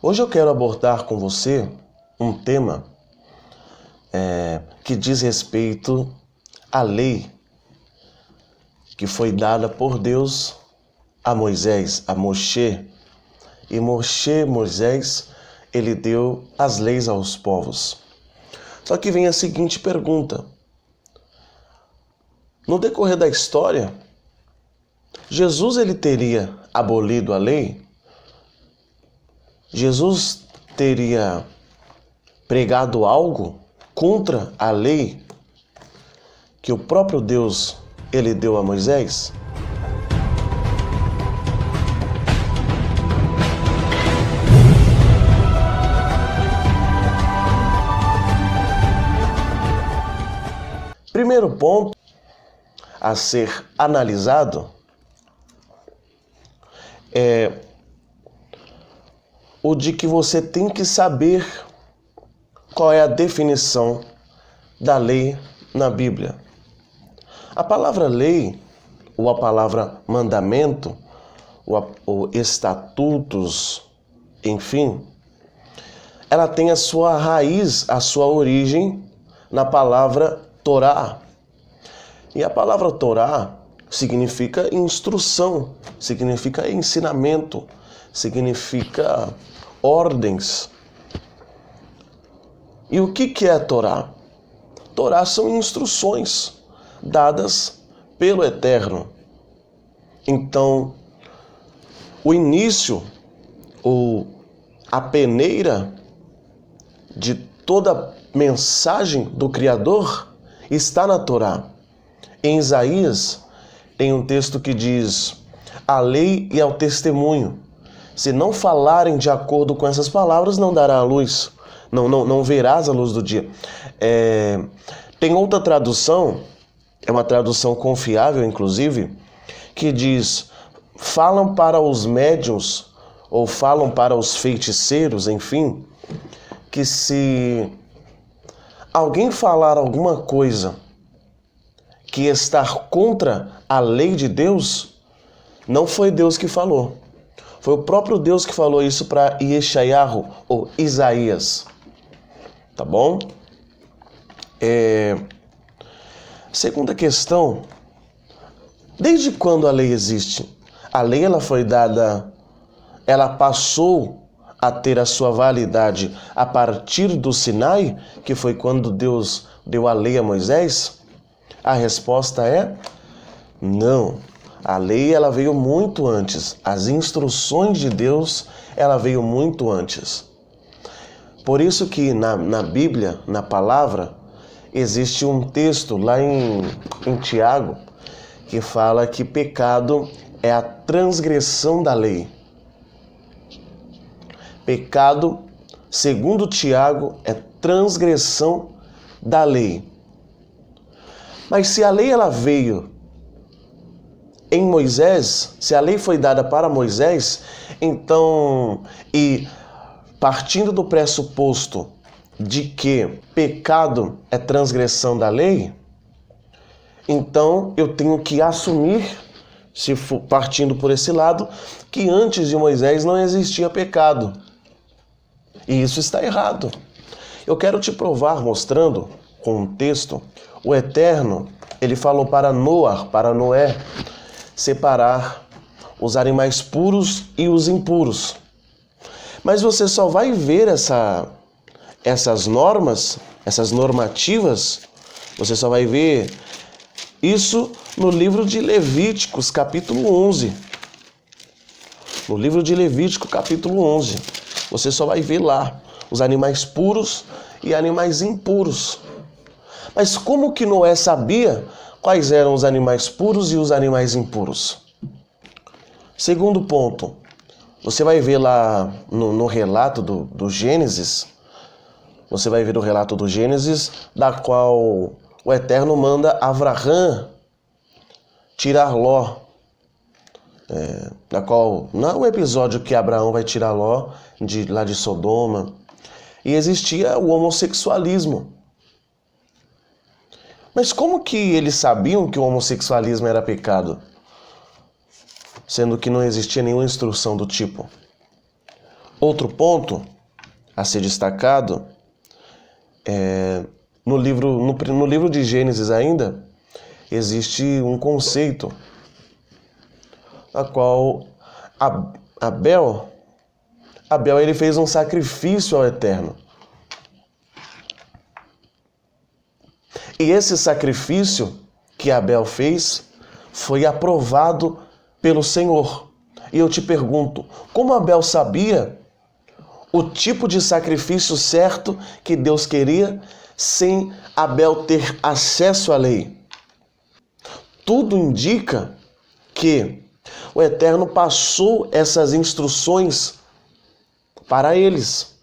Hoje eu quero abordar com você um tema que diz respeito à lei que foi dada por Deus a Moisés, a Moshe. E Moisés, ele deu as leis aos povos. Só que vem a seguinte pergunta. No decorrer da história, Jesus ele teria abolido a lei? Jesus teria pregado algo contra a lei que o próprio Deus ele deu a Moisés? Primeiro ponto a ser analisado é o de que você tem que saber qual é a definição da lei na Bíblia. A palavra lei, ou a palavra mandamento, ou estatutos, enfim, ela tem a sua raiz, a sua origem na palavra Torá. E a palavra Torá significa instrução, significa ensinamento, significa ordens. E o que é a Torá? Torá são instruções dadas pelo Eterno. Então, o início ou a peneira de toda mensagem do Criador está na Torá. Em Isaías tem um texto que diz: a lei e ao testemunho. Se não falarem de acordo com essas palavras, não dará a luz. Não verás a luz do dia. Tem outra tradução, é uma tradução confiável, inclusive, que diz: falam para os médiuns, ou falam para os feiticeiros, enfim, que se alguém falar alguma coisa que está contra a lei de Deus, não foi Deus que falou. Foi o próprio Deus que falou isso para Yeshayahu, ou Isaías. Tá bom? Segunda questão. Desde quando a lei existe? A lei ela foi dada, ela passou a ter a sua validade a partir do Sinai, que foi quando Deus deu a lei a Moisés? A resposta é não. A lei ela veio muito antes. As instruções de Deus ela veio muito antes. Por isso que na Bíblia, na palavra, existe um texto lá em Tiago que fala que pecado é a transgressão da lei. Pecado, segundo Tiago, é transgressão da lei. Mas se a lei ela veio em Moisés, se a lei foi dada para Moisés, então, e partindo do pressuposto de que pecado é transgressão da lei, então eu tenho que assumir, se for partindo por esse lado, que antes de Moisés não existia pecado. E isso está errado. Eu quero te provar mostrando com um texto. O Eterno, ele falou para Noé, separar os animais puros e os impuros. Mas você só vai ver essas normas, essas normativas, você só vai ver isso no livro de Levíticos, capítulo 11. No livro de Levítico, capítulo 11. Você só vai ver lá os animais puros e animais impuros. Mas como que Noé sabia quais eram os animais puros e os animais impuros? Segundo ponto, você vai ver lá no relato do Gênesis, você vai ver o relato do Gênesis, da qual o Eterno manda Avraham tirar Ló. Da qual, não é um episódio que Abraão vai tirar Ló lá de Sodoma. E existia o homossexualismo. Mas como que eles sabiam que o homossexualismo era pecado? Sendo que não existia nenhuma instrução do tipo. Outro ponto a ser destacado no livro de Gênesis ainda existe um conceito a qual Abel ele fez um sacrifício ao Eterno. E esse sacrifício que Abel fez foi aprovado pelo Senhor. E eu te pergunto, como Abel sabia o tipo de sacrifício certo que Deus queria sem Abel ter acesso à lei? Tudo indica que o Eterno passou essas instruções para eles.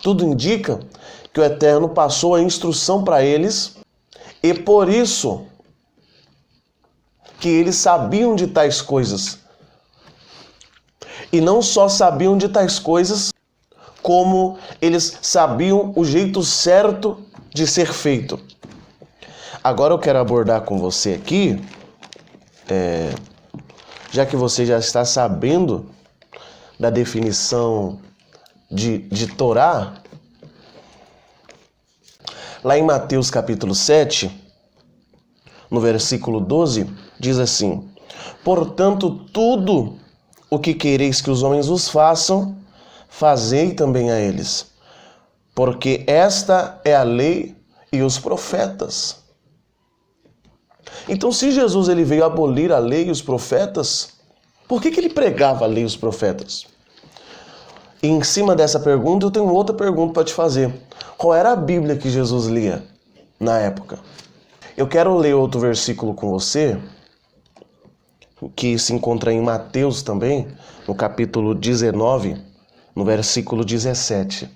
Tudo indica que o Eterno passou a instrução para eles e por isso que eles sabiam de tais coisas. E não só sabiam de tais coisas, como eles sabiam o jeito certo de ser feito. Agora eu quero abordar com você aqui, já que você já está sabendo da definição de Torá, lá em Mateus capítulo 7, no versículo 12, diz assim: portanto, tudo o que quereis que os homens vos façam, fazei também a eles, porque esta é a lei e os profetas. Então, se Jesus ele veio abolir a lei e os profetas, por que ele pregava a lei e os profetas? E em cima dessa pergunta, eu tenho outra pergunta para te fazer. Qual era a Bíblia que Jesus lia na época? Eu quero ler outro versículo com você, que se encontra em Mateus também, no capítulo 19, no versículo 17.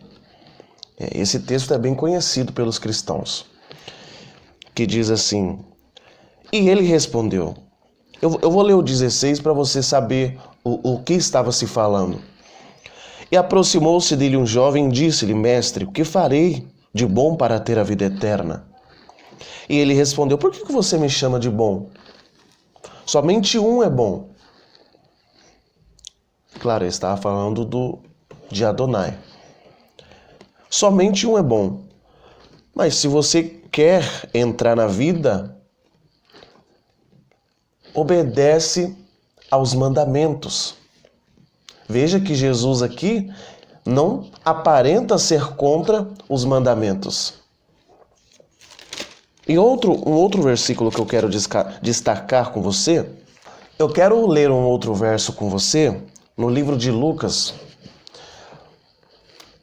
Esse texto é bem conhecido pelos cristãos, que diz assim: e ele respondeu. Eu vou ler o 16 para você saber o que estava se falando. E aproximou-se dele um jovem e disse-lhe: mestre, o que farei de bom para ter a vida eterna? E ele respondeu: por que você me chama de bom? Somente um é bom. Claro, ele estava falando de Adonai. Somente um é bom. Mas se você quer entrar na vida, obedece aos mandamentos. Veja que Jesus aqui não aparenta ser contra os mandamentos. E um outro versículo que eu quero destacar com você, eu quero ler um outro verso com você no livro de Lucas.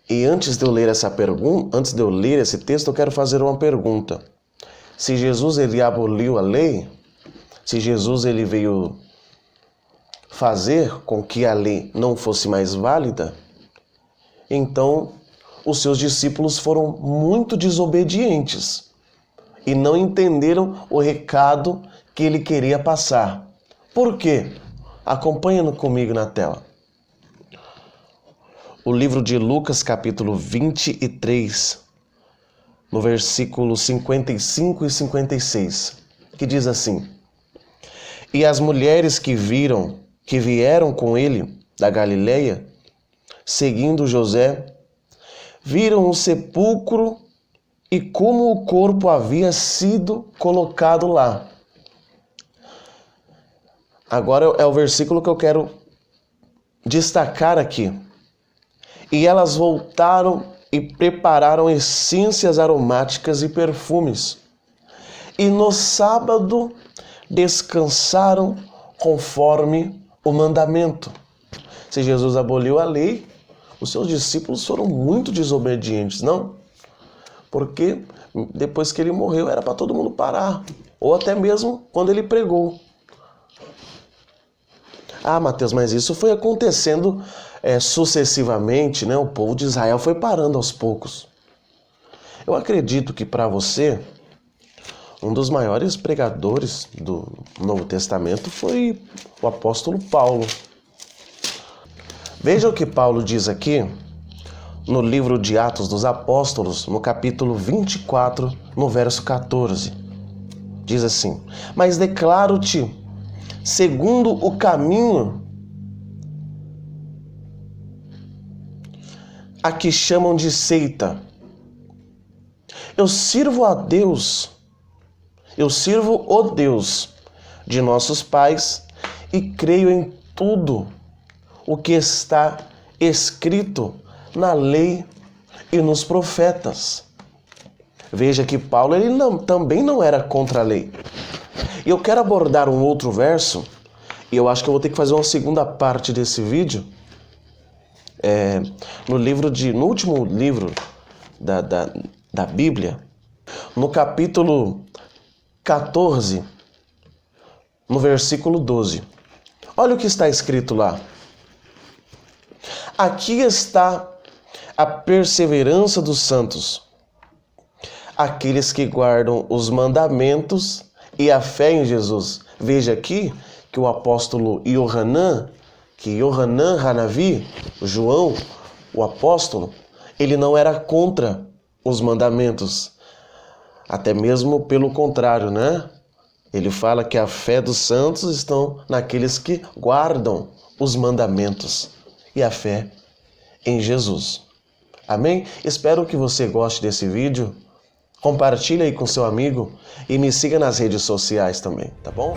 E antes de eu ler esse texto, eu quero fazer uma pergunta. Se Jesus ele aboliu a lei, se Jesus ele veio fazer com que a lei não fosse mais válida, então os seus discípulos foram muito desobedientes e não entenderam o recado que ele queria passar. Por quê? Acompanha comigo na tela. O livro de Lucas, capítulo 23, no versículo 55 e 56, que diz assim: e as mulheres que vieram com ele da Galileia, seguindo José, viram o sepulcro e como o corpo havia sido colocado lá. Agora é o versículo que eu quero destacar aqui. E elas voltaram e prepararam essências aromáticas e perfumes. E no sábado descansaram conforme o mandamento. Se Jesus aboliu a lei, os seus discípulos foram muito desobedientes, não? Porque depois que ele morreu era para todo mundo parar, ou até mesmo quando ele pregou. Ah, Mateus, mas isso foi acontecendo sucessivamente, né? O povo de Israel foi parando aos poucos. Eu acredito que para você, um dos maiores pregadores do Novo Testamento foi o apóstolo Paulo. Veja o que Paulo diz aqui no livro de Atos dos Apóstolos, no capítulo 24, no verso 14. Diz assim: mas declaro-te, segundo o caminho a que chamam de seita. Eu sirvo a Deus, eu sirvo o Deus de nossos pais e creio em tudo o que está escrito na lei e nos profetas. Veja que Paulo também não era contra a lei. E eu quero abordar um outro verso, e eu acho que eu vou ter que fazer uma segunda parte desse vídeo, no último livro da Bíblia, no capítulo 14, no versículo 12. Olha o que está escrito lá. Aqui está a perseverança dos santos, aqueles que guardam os mandamentos e a fé em Jesus. Veja aqui que o apóstolo Yohanan Hanavi, João, o apóstolo, ele não era contra os mandamentos. Até mesmo pelo contrário, né? Ele fala que a fé dos santos estão naqueles que guardam os mandamentos e a fé em Jesus. Amém? Espero que você goste desse vídeo. Compartilhe aí com seu amigo e me siga nas redes sociais também, tá bom?